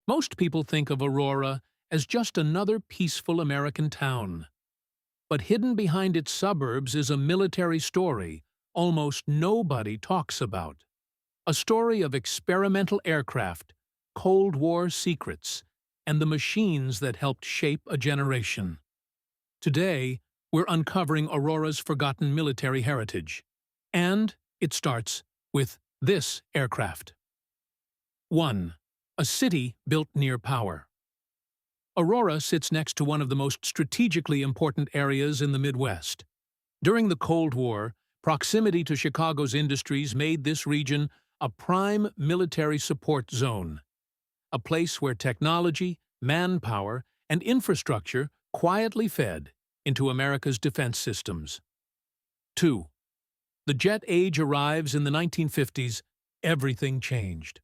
Most people think of Aurora as just another peaceful American town. But hidden behind its suburbs is a military story almost nobody talks about. A story of experimental aircraft, Cold War secrets, and the machines that helped shape a generation. Today, we're uncovering Aurora's forgotten military heritage. And it starts with this aircraft. 1. A city built near power. Aurora sits next to one of the most strategically important areas in the Midwest. During the Cold War, proximity to Chicago's industries made this region a prime military support zone, a place where technology, manpower, and infrastructure quietly fed into America's defense systems. 2. The jet age arrives in the 1950s. Everything changed.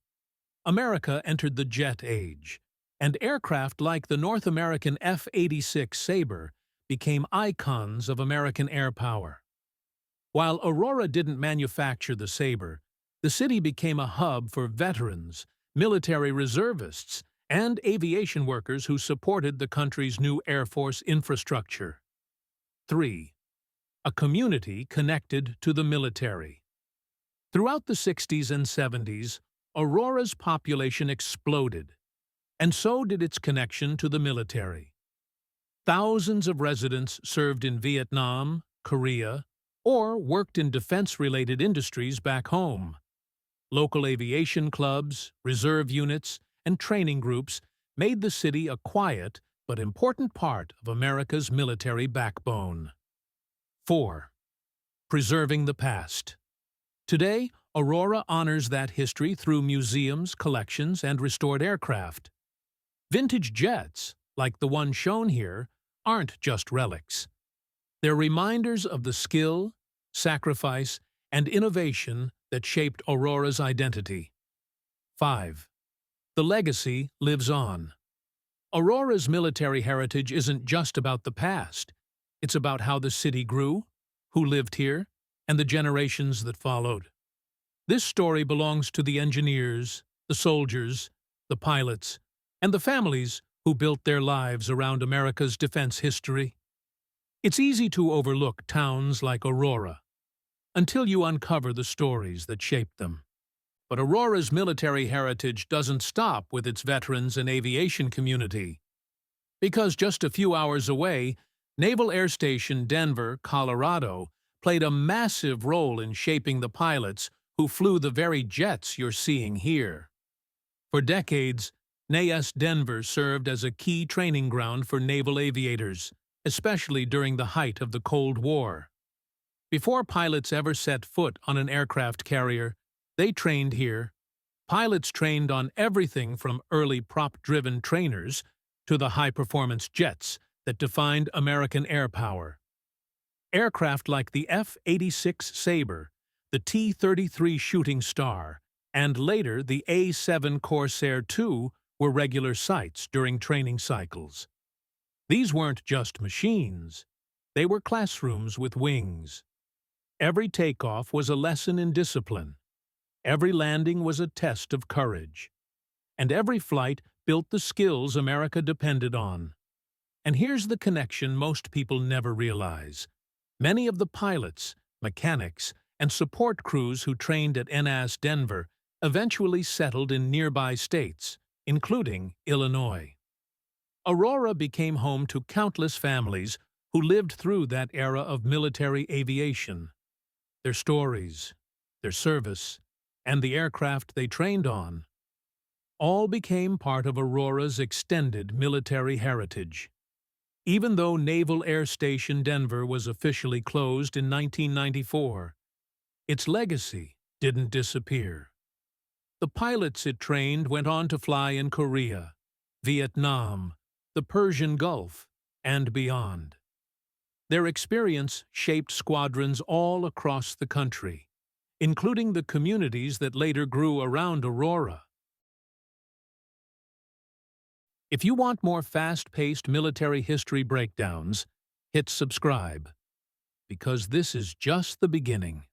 America entered the jet age, and aircraft like the North American F-86 Sabre became icons of American air power. While Aurora didn't manufacture the Sabre, the city became a hub for veterans, military reservists, and aviation workers who supported the country's new Air Force infrastructure. 3. A community connected to the military. Throughout the 60s and 70s, Aurora's population exploded, and so did its connection to the military. Thousands of residents served in Vietnam, Korea, or worked in defense-related industries back home. Local aviation clubs, reserve units, and training groups made the city a quiet but important part of America's military backbone. 4. Preserving the past. Today, Aurora honors that history through museums, collections, and restored aircraft. Vintage jets, like the one shown here, aren't just relics. They're reminders of the skill, sacrifice, and innovation that shaped Aurora's identity. 5. The legacy lives on. Aurora's military heritage isn't just about the past. It's about how the city grew, who lived here, and the generations that followed. This story belongs to the engineers, the soldiers, the pilots, and the families who built their lives around America's defense history. It's easy to overlook towns like Aurora until you uncover the stories that shaped them. But Aurora's military heritage doesn't stop with its veterans and aviation community. Because just a few hours away, Naval Air Station Denver, Colorado, played a massive role in shaping the pilots who flew the very jets you're seeing here. For decades, NAS Denver served as a key training ground for naval aviators, especially during the height of the Cold War. Before pilots ever set foot on an aircraft carrier, they trained here. Pilots trained on everything from early prop-driven trainers to the high-performance jets that defined American air power. Aircraft like the F-86 Sabre, the T-33 Shooting Star, and later the A-7 Corsair II were regular sights during training cycles. These weren't just machines. They were classrooms with wings. Every takeoff was a lesson in discipline. Every landing was a test of courage. And every flight built the skills America depended on. And here's the connection most people never realize. Many of the pilots, mechanics, and support crews who trained at NAS Denver eventually settled in nearby states, including Illinois. Aurora became home to countless families who lived through that era of military aviation. Their stories, their service, and the aircraft they trained on all became part of Aurora's extended military heritage. Even though Naval Air Station Denver was officially closed in 1994, its legacy didn't disappear. The pilots it trained went on to fly in Korea, Vietnam, the Persian Gulf, and beyond. Their experience shaped squadrons all across the country, including the communities that later grew around Aurora. If you want more fast-paced military history breakdowns, hit subscribe, because this is just the beginning.